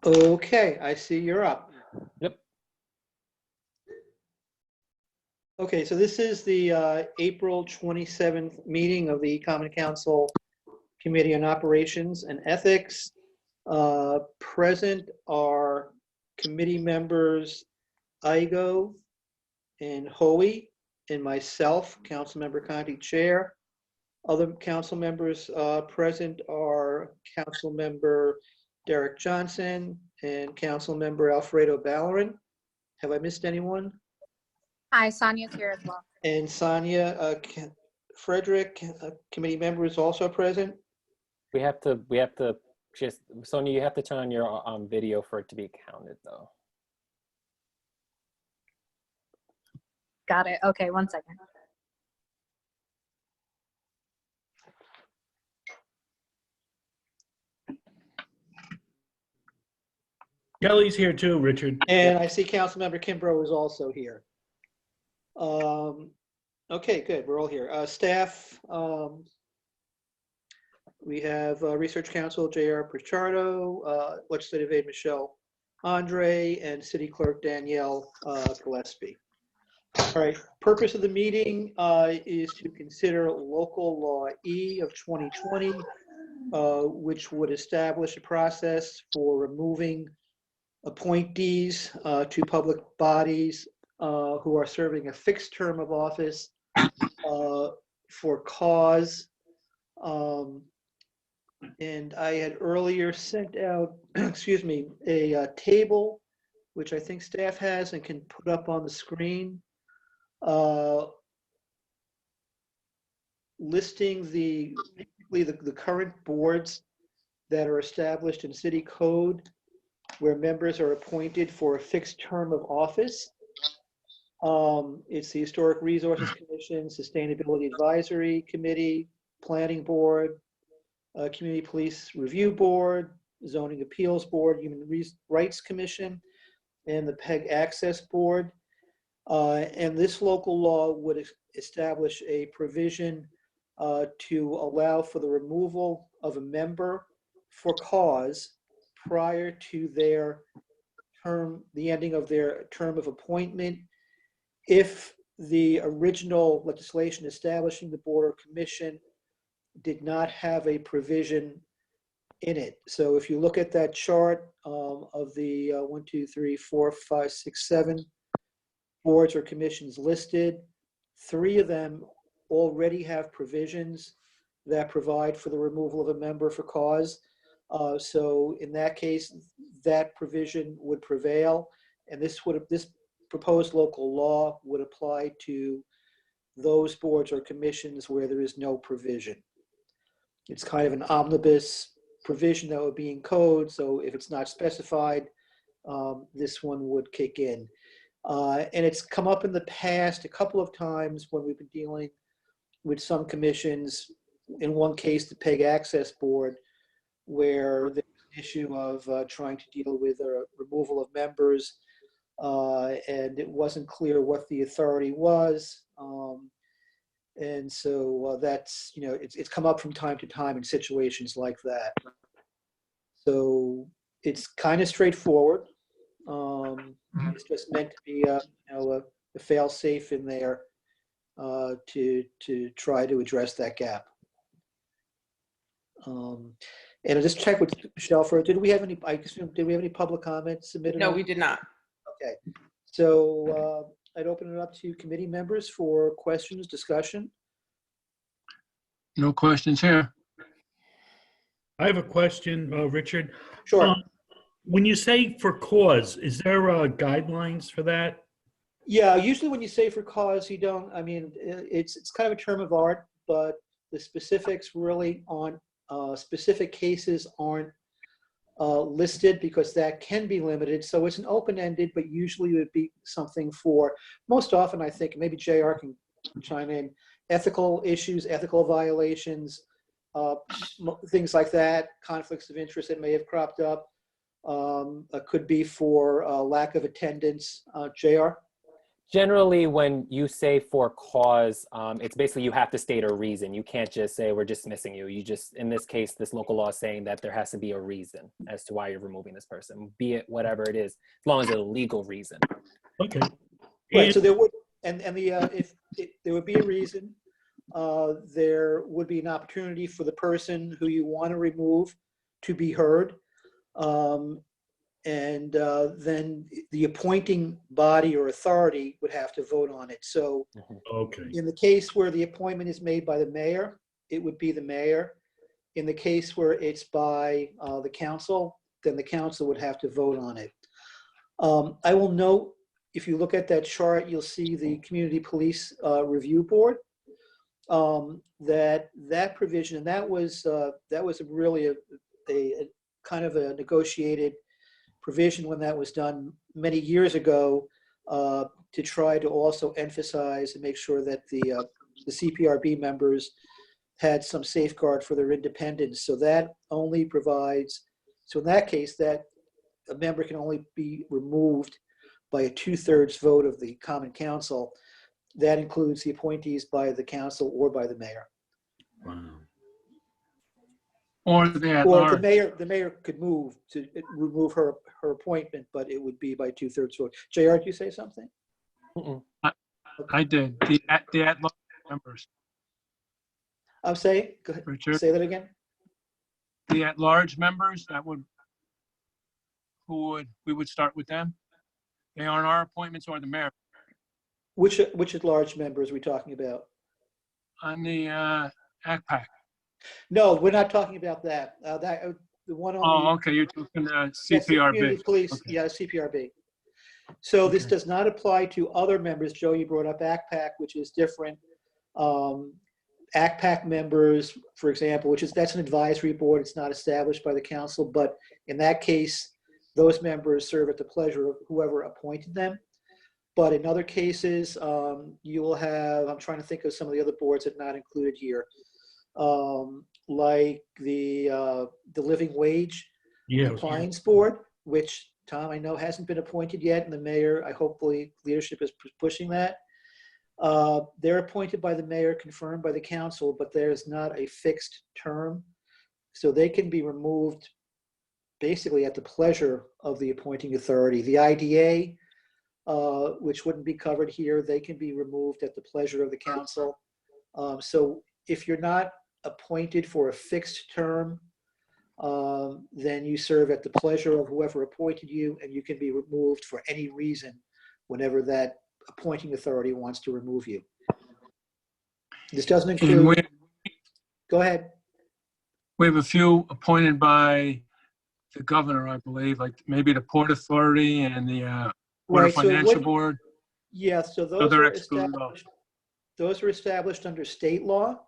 Okay, I see you're up. Yep. Okay, so this is the April 27th meeting of the Common Council Committee on Operations and Ethics. Present are committee members Igo and Hoey and myself, Councilmember Conti Chair. Other council members present are Councilmember Derek Johnson and Councilmember Alfredo Ballerin. Have I missed anyone? Hi, Sonia's here as well. And Sonia Frederick, committee member, is also present. We have to just, Sonia, you have to turn on your video for it to be counted though. Got it. Okay, one second. Kelly's here too, Richard. And I see Councilmember Kimbrough is also here. Okay, good. We're all here. Staff, we have Research Council J.R. Pichardo, Legislative Aide Michelle Andre, and City Clerk Danielle Gillespie. All right, purpose of the meeting is to consider Local Law E of 2020, which would establish a process for removing appointees to public bodies who are serving a fixed term of office for cause. And I had earlier sent out, excuse me, a table, which I think staff has and can put up on the screen, listing the current boards that are established in city code where members are appointed for a fixed term of office. It's the Historic Resources Commission, Sustainability Advisory Committee, Planning Board, Community Police Review Board, Zoning Appeals Board, Human Rights Commission, and the PEG Access Board. And this local law would establish a provision to allow for the removal of a member for cause prior to their term, the ending of their term of appointment, if the original legislation establishing the board or commission did not have a provision in it. So if you look at that chart of the 1, 2, 3, 4, 5, 6, 7 boards or commissions listed, 3 of them already have provisions that provide for the removal of a member for cause. So in that case, that provision would prevail, and this proposed local law would apply to those boards or commissions where there is no provision. It's kind of an omnibus provision that would be in code, so if it's not specified, this one would kick in. And it's come up in the past a couple of times when we've been dealing with some commissions, in one case, the PEG Access Board, where the issue of trying to deal with a removal of members, and it wasn't clear what the authority was. And so that's, you know, it's come up from time to time in situations like that. So it's kind of straightforward. It's just meant to be a fail-safe in there to try to address that gap. And I'll just check with Michelle for, did we have any public comments submitted? No, we did not. Okay, so I'd open it up to committee members for questions, discussion. No questions here. I have a question, Richard. Sure. When you say for cause, is there guidelines for that? Yeah, usually when you say for cause, you don't, I mean, it's kind of a term of art, but the specifics really aren't, specific cases aren't listed because that can be limited. So it's an open-ended, but usually it would be something for, most often I think, maybe JR can chime in, ethical issues, ethical violations, things like that, conflicts of interest that may have cropped up. Could be for lack of attendance. JR? Generally, when you say for cause, it's basically you have to state a reason. You can't just say we're dismissing you. You just, in this case, this local law is saying that there has to be a reason as to why you're removing this person, be it whatever it is, as long as it's a legal reason. Okay. Right, And- so there would, if there would be a reason, there would be an opportunity for the person who you want to remove to be heard. And then the appointing body or authority would have to vote on it. So Okay. in the case where the appointment is made by the mayor, it would be the mayor. In the case where it's by the council, then the council would have to vote on it. I will note, if you look at that chart, you'll see the Community Police Review Board. That provision, and that was really a kind of a negotiated provision when that was done many years ago, to try to also emphasize and make sure that the CPRB members had some safeguard for their independence. So that only provides, so in that case, that a member can only be removed by a 2/3 vote of the Common Council. That includes the appointees by the council or by the mayor. Wow. Or the at Or large. the mayor could move to remove her appointment, but it would be by 2/3 vote. JR, did you say something? Mm-mm. I did. The at large members, I'm saying, go ahead, Richard. say that again. The at large members, we would start with them? They aren't our appointments or the mayor? Which at large members are we talking about? On the ACPAC. No, we're not talking about that. The one on Oh, the, okay, you're talking that's the CPRB. community police, Okay. yeah, CPRB. So this Okay. does not apply to other members. Joe, you brought up ACPAC, which is different. ACPAC members, for example, that's an advisory board. It's not established by the council, but in that case, those members serve at the pleasure of whoever appointed them. But in other cases, you will have, I'm trying to think of some of the other boards that are not included here, like the Living Wage Yeah. Compliance Board, which Tom, I know hasn't been appointed yet, and the mayor, I hopefully leadership is pushing that. They're appointed by the mayor, confirmed by the council, but there's not a fixed term. So they can be removed basically at the pleasure of the appointing authority. The IDA, which wouldn't be covered here, they can be removed at the pleasure of the council. So if you're not appointed for a fixed term, then you serve at the pleasure of whoever appointed you, and you can be removed for any reason whenever that appointing authority wants to remove you. This doesn't And include, go ahead. we have a few appointed by the governor, I believe, like maybe the Port Authority and the Water Right, so Financial what- Board. Yeah, so So those they're are excluded established. Those are established under state law.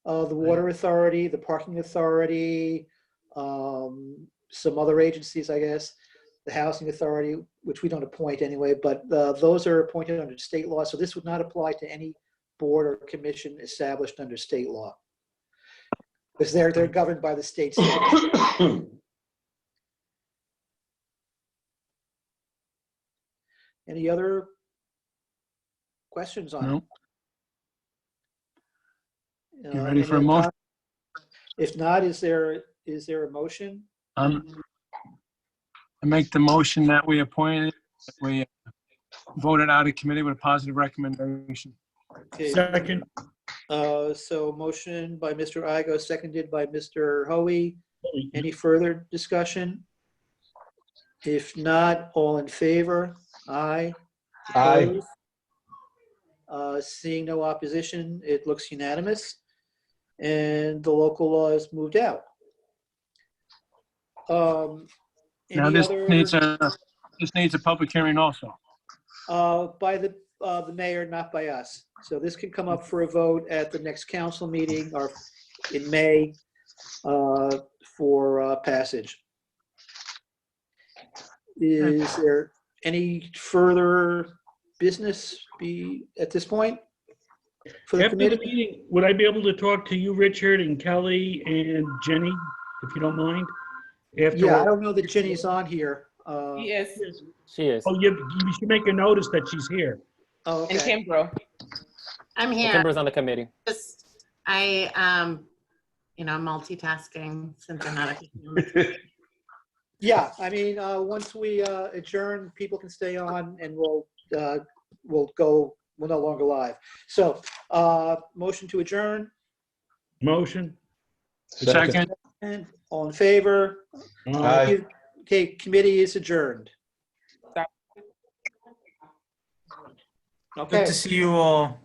The Water Authority, the Parking Authority, some other agencies, I guess, the Housing Authority, which we don't appoint anyway, but those are appointed under state law. So this would not apply to any board or commission established under state law, because they're governed by the state statute. Any other questions on it? No. You ready for a Any other motion? If not, is there a motion? I make the motion that we appointed, that we voted out of committee with a positive recommendation. Okay, Second. so motion by Mr. Igo, seconded by Mr. Hoey. Any further discussion? If not, all in favor? Aye. Aye. Opposed? Seeing no opposition, it looks unanimous, and the local law is moved out. Now, Any this other, needs a public hearing also. by the mayor, not by us. So this can come up for a vote at the next council meeting or in May for passage. Is there any further business at this point for the After the committee? meeting, would I be able to talk to you, Richard, and Kelly and Jenny, if you don't mind? After Yeah, I don't know that Jenny's on here. Yes. She is. Oh, you should make a notice that she's here. Oh, And okay. Kimbrough. I'm Well, here. Kimber's on the committee. Multitasking since I'm not a. Yeah, I mean, once we adjourn, people can stay on and we'll go, we're no longer live. So, motion to adjourn, Motion. Second. and all in favor? Aye. Okay, committee is adjourned. Stop. Okay. Good to see you all.